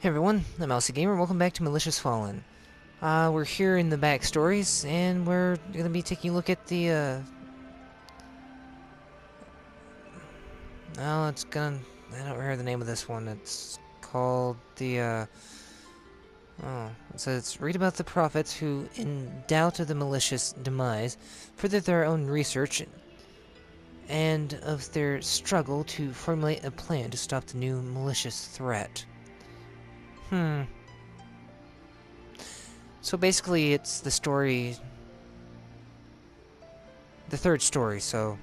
Hey everyone, I'm Gamer. Welcome back to Malicious Fallen. We're here in the backstories, and we're gonna be taking a look at the, I don't remember the name of this one. It's called the, it says, read about the prophets who, in doubt of the malicious demise, furthered their own research and of their struggle to formulate a plan to stop the new malicious threat. So basically, it's the story... the third story, so...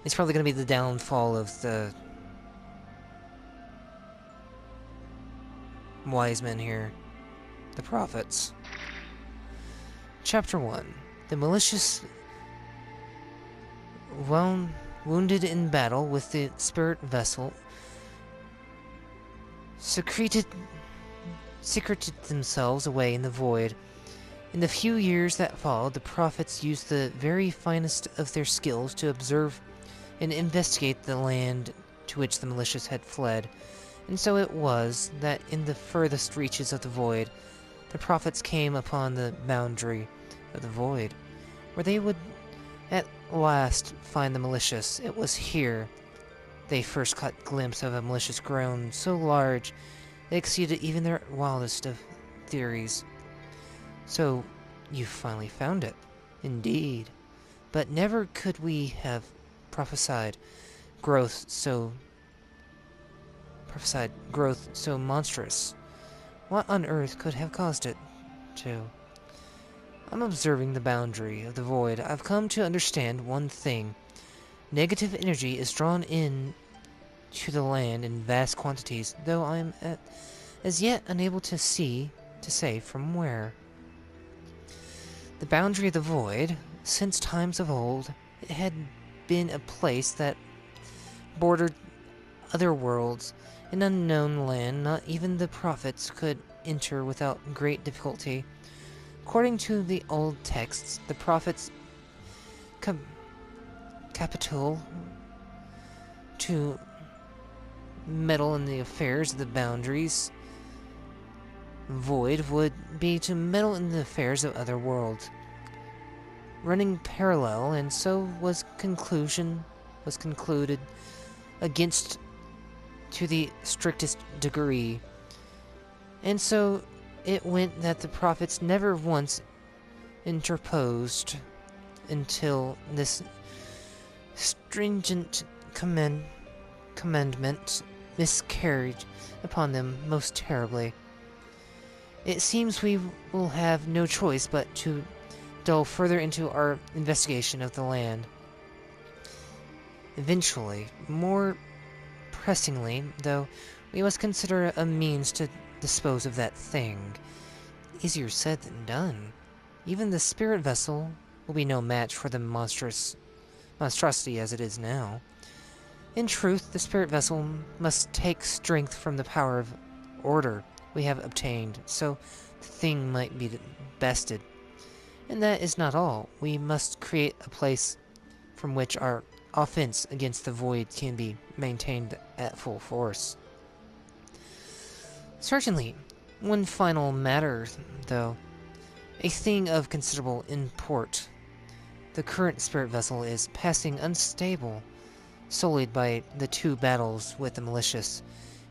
it's probably gonna be the downfall of the... wise men here. The prophets. Chapter 1. The malicious... wounded in battle with the spirit vessel... secreted themselves away in the void. In the few years that followed, the prophets used the very finest of their skills to observe and investigate the land to which the malicious had fled. And so it was that in the furthest reaches of the void, the prophets came upon the boundary of the void, where they would at last find the malicious. It was here they first caught glimpse of a malicious grown so large they exceeded even their wildest of theories. So, you finally found it. Indeed. But never could we have prophesied growth so monstrous. What on earth could have caused it to? I'm observing the boundary of the void. I've come to understand one thing. Negative energy is drawn in to the land in vast quantities, though I am as yet unable to say from where. The boundary of the void, since times of old, it had been a place that bordered other worlds, an unknown land not even the prophets could enter without great difficulty. According to the old texts, the prophets capital to meddle in the affairs of the boundaries void would be to meddle in the affairs of other worlds, running parallel, and so was concluded against to the strictest degree. And so it went that the prophets never once interposed until this stringent commandment miscarried upon them most terribly. It seems we will have no choice but to delve further into our investigation of the land. Eventually, more pressingly, though, we must consider a means to dispose of that thing. Easier said than done. Even the spirit vessel will be no match for the monstrosity as it is now. In truth, the spirit vessel must take strength from the power of order we have obtained, so the thing might be bested. And that is not all. We must create a place from which our offense against the void can be maintained at full force. Certainly, one final matter, though, a thing of considerable import. The current spirit vessel is passing unstable, sullied by the two battles with the malicious.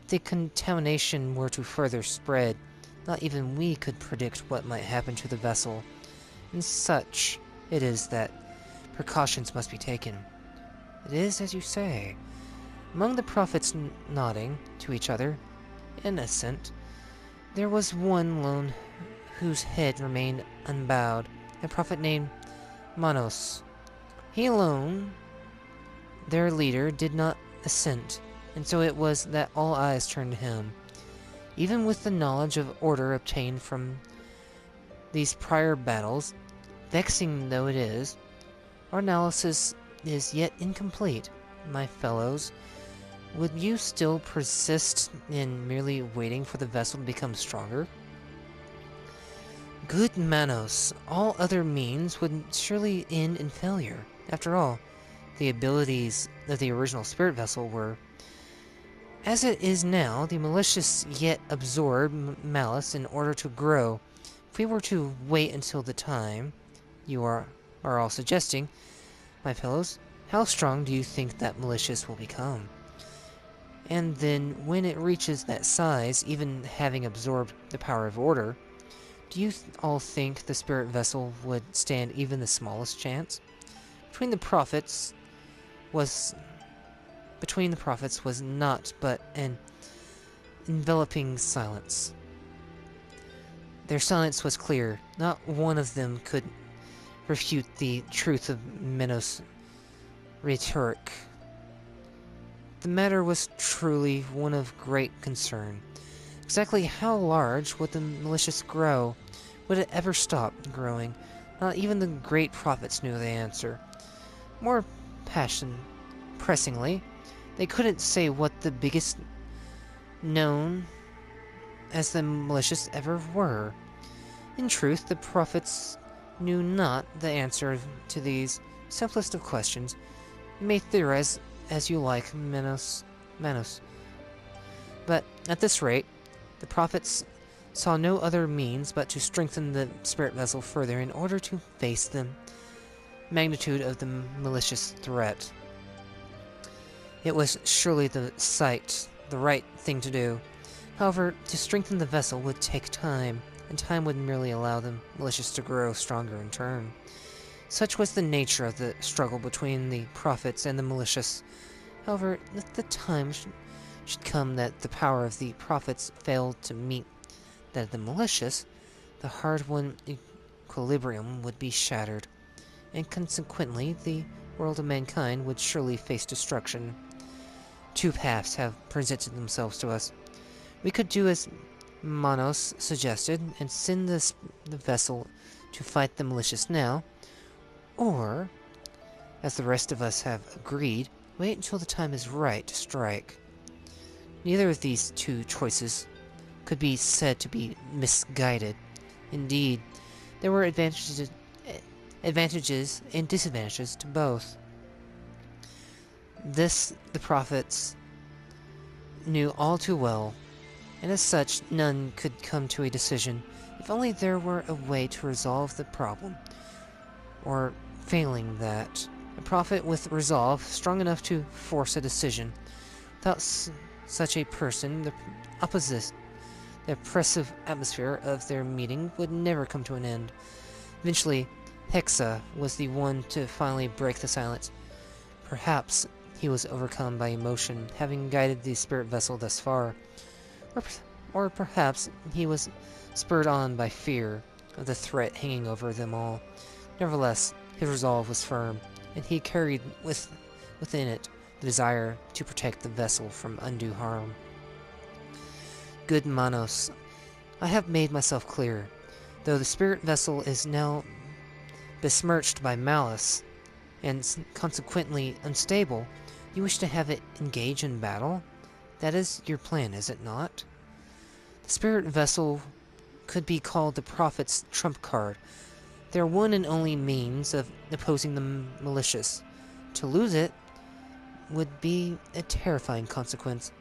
If the contamination were to further spread, not even we could predict what might happen to the vessel. And such it is that precautions must be taken. It is as you say. Among the prophets nodding to each other in assent, there was one lone whose head remained unbowed, a prophet named Manos. He alone, their leader, did not assent, and so it was that all eyes turned to him. Even with the knowledge of order obtained from these prior battles, vexing though it is, our analysis is yet incomplete. My fellows, would you still persist in merely waiting for the vessel to become stronger? Good Manos, all other means would surely end in failure. After all, the abilities of the original spirit vessel were. As it is now, the malicious yet absorb malice in order to grow. If we were to wait until the time you are all suggesting, my fellows, how strong do you think that malicious will become? And then, when it reaches that size, even having absorbed the power of order, do you all think the spirit vessel would stand even the smallest chance? Between the prophets was not but an enveloping silence. Their silence was clear. Not one of them could refute the truth of Minos' rhetoric. The matter was truly one of great concern. Exactly how large would the malicious grow? Would it ever stop growing? Not even the great prophets knew the answer. More pressingly, they couldn't say what the biggest known as the malicious ever were. In truth, the prophets knew not the answer to these simplest of questions. You may theorize as you like, Manos. But at this rate, the prophets saw no other means but to strengthen the spirit vessel further in order to face the magnitude of the malicious threat. It was surely the right thing to do. However, to strengthen the vessel would take time, and time would merely allow the malicious to grow stronger in turn. Such was the nature of the struggle between the prophets and the malicious. However, if the time should come that the power of the prophets failed to meet that of the malicious, the hard-won equilibrium would be shattered, and consequently the world of mankind would surely face destruction. Two paths have presented themselves to us. We could do as Manos suggested, and send the vessel to fight the malicious now, or, as the rest of us have agreed, wait until the time is right to strike. Neither of these two choices could be said to be misguided. Indeed, there were advantages and disadvantages to both. This the prophets knew all too well, and as such none could come to a decision if only there were a way to resolve the problem. Or, failing that, a prophet with resolve strong enough to force a decision. Without such a person, the oppressive atmosphere of their meeting would never come to an end. Eventually, Hexa was the one to finally break the silence. Perhaps he was overcome by emotion, having guided the spirit vessel thus far. Or perhaps he was spurred on by fear of the threat hanging over them all. Nevertheless, his resolve was firm, and he carried within it the desire to protect the vessel from undue harm. Good Manos, I have made myself clear. Though the spirit vessel is now besmirched by malice, and consequently unstable, you wish to have it engage in battle? That is your plan, is it not? The spirit vessel could be called the prophet's trump card, their one and only means of opposing the malicious. To lose it would be a terrifying consequence.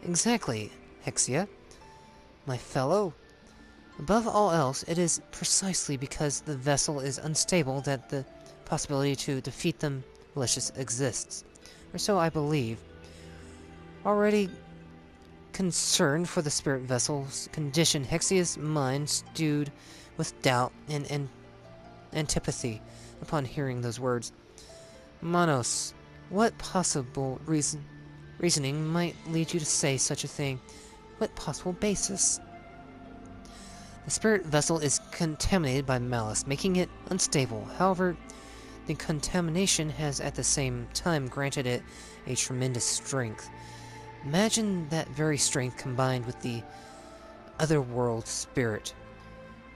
Exactly, Hexia, my fellow. Above all else, it is precisely because the vessel is unstable that the possibility to defeat the malicious exists. Or so I believe. Already concerned for the spirit vessel's condition, Hexia's mind stewed with doubt and antipathy upon hearing those words. Manos, what possible reasoning might lead you to say such a thing? What possible basis? The spirit vessel is contaminated by malice, making it unstable. However, the contamination has at the same time granted it a tremendous strength. Imagine that very strength combined with the otherworld spirit.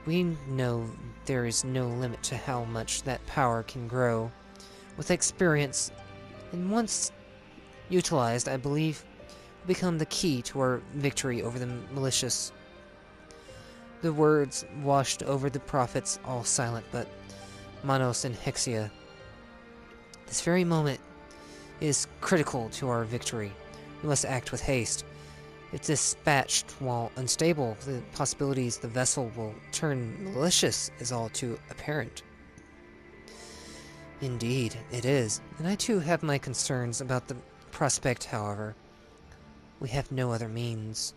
We know there is no limit to how much that power can grow. With experience, and once utilized, I believe, will become the key to our victory over the malicious. The words washed over the prophets, all silent but Manos and Hexia. This very moment is critical to our victory. We must act with haste. If dispatched while unstable, the possibilities the vessel will turn malicious is all too apparent. Indeed, it is, and I too have my concerns about the prospect, however. We have no other means.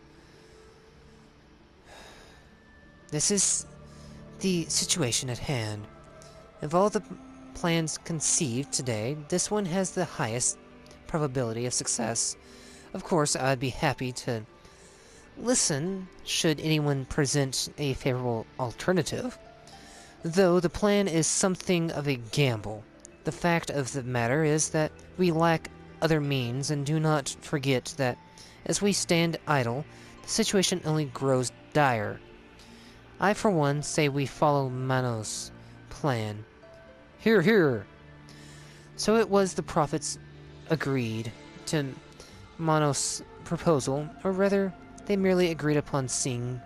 This is the situation at hand. Of all the plans conceived today, this one has the highest probability of success. Of course, I'd be happy to listen should anyone present a favorable alternative, though the plan is something of a gamble. The fact of the matter is that we lack other means, and do not forget that as we stand idle, the situation only grows dire. I, for one, say we follow Manos' plan. Hear, hear! So it was the prophets agreed to Manos' proposal, or rather, they merely agreed upon seeing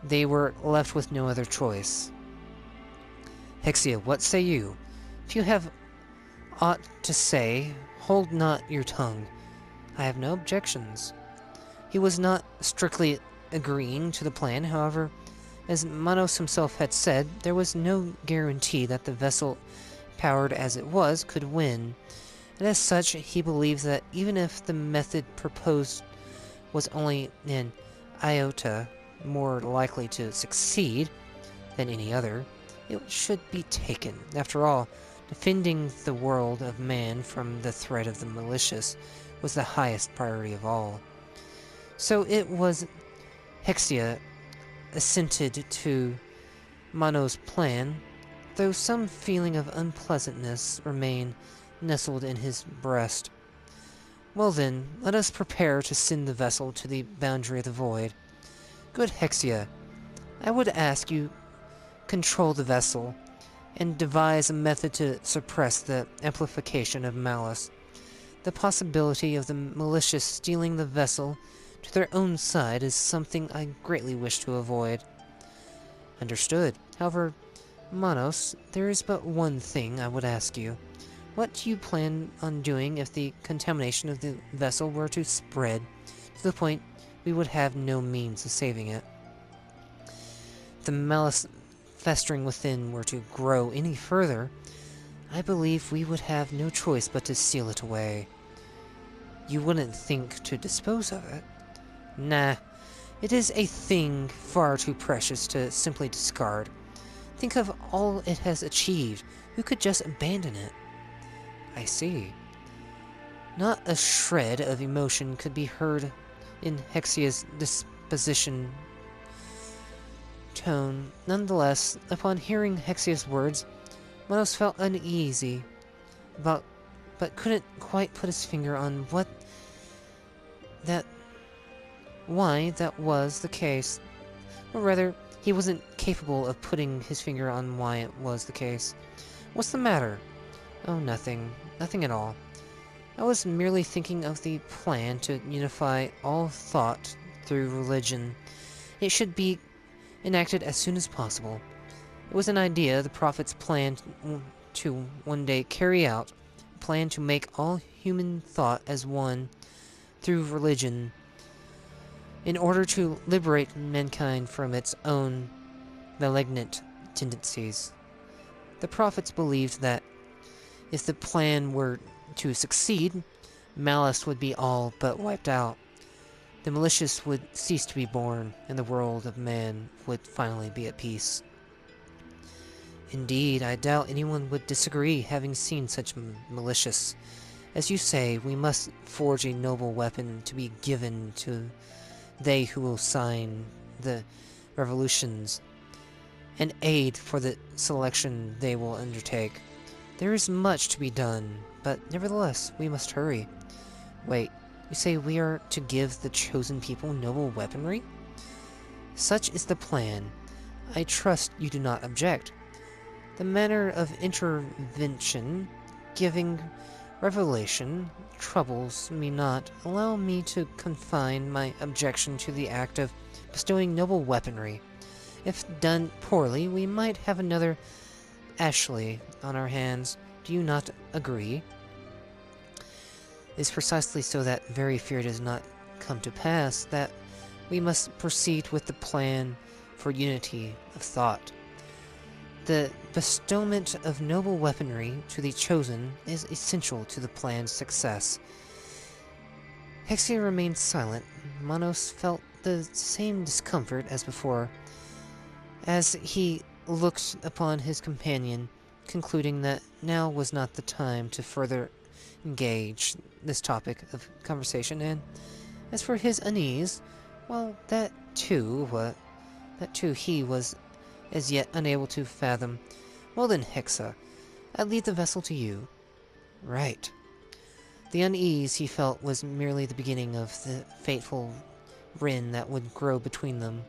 they were left with no other choice. Hexia, what say you? If you have aught to say, hold not your tongue. I have no objections. He was not strictly agreeing to the plan, however. As Manos himself had said, there was no guarantee that the vessel, powered as it was, could win, and as such, he believed that even if the method proposed was only an iota more likely to succeed than any other, it should be taken. After all, defending the world of man from the threat of the malicious was the highest priority of all. So it was Hexia assented to Manos' plan, though some feeling of unpleasantness remained nestled in his breast. Well then, let us prepare to send the vessel to the boundary of the void. Good Hexia, I would ask you control the vessel, and devise a method to suppress the amplification of malice. The possibility of the malicious stealing the vessel to their own side is something I greatly wish to avoid. Understood. However, Manos, there is but one thing I would ask you. What do you plan on doing if the contamination of the vessel were to spread to the point we would have no means of saving it? If the malice festering within were to grow any further, I believe we would have no choice but to seal it away. You wouldn't think to dispose of it? Nah, it is a thing far too precious to simply discard. Think of all it has achieved. Who could just abandon it? I see. Not a shred of emotion could be heard in Hexia's disposition tone. Nonetheless, upon hearing Hexia's words, Manos felt uneasy about, but couldn't quite put his finger on why that was the case. Or rather, he wasn't capable of putting his finger on why it was the case. What's the matter? Oh, nothing. Nothing at all. I was merely thinking of the plan to unify all thought through religion. It should be enacted as soon as possible. It was an idea the prophets planned to one day carry out, a plan to make all human thought as one through religion, in order to liberate mankind from its own malignant tendencies. The prophets believed that if the plan were to succeed, malice would be all but wiped out. The malicious would cease to be born, and the world of man would finally be at peace. Indeed, I doubt anyone would disagree, having seen such malicious. As you say, we must forge a noble weapon to be given to they who will sign the revolutions, and aid for the selection they will undertake. There is much to be done, but nevertheless, we must hurry. Wait, you say we are to give the chosen people noble weaponry? Such is the plan. I trust you do not object. The manner of intervention, giving revelation, troubles me not. Allow me to confine my objection to the act of bestowing noble weaponry. If done poorly, we might have another Ashley on our hands. Do you not agree? It is precisely so that very fear does not come to pass that we must proceed with the plan for unity of thought. The bestowment of noble weaponry to the Chosen is essential to the plan's success. Hexia remained silent. Manos felt the same discomfort as before, as he looked upon his companion, concluding that now was not the time to further engage this topic of conversation, and as for his unease, well, that too he was as yet unable to fathom. Well then, Hexa, I leave the vessel to you. Right. The unease he felt was merely the beginning of the fateful rin that would grow between them.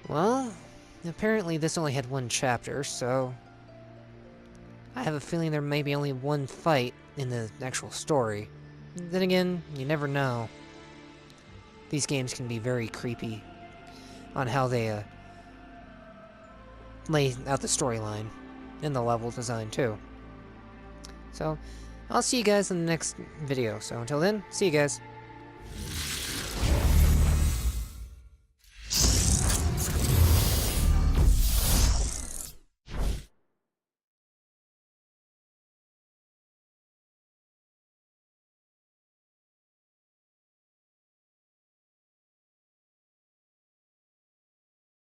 Well, apparently this only had one chapter, so I have a feeling there may be only one fight in the actual story. Then again, you never know. These games can be very creepy on how they lay out the storyline and the level design too. So, I'll see you guys in the next video. So until then, see you guys.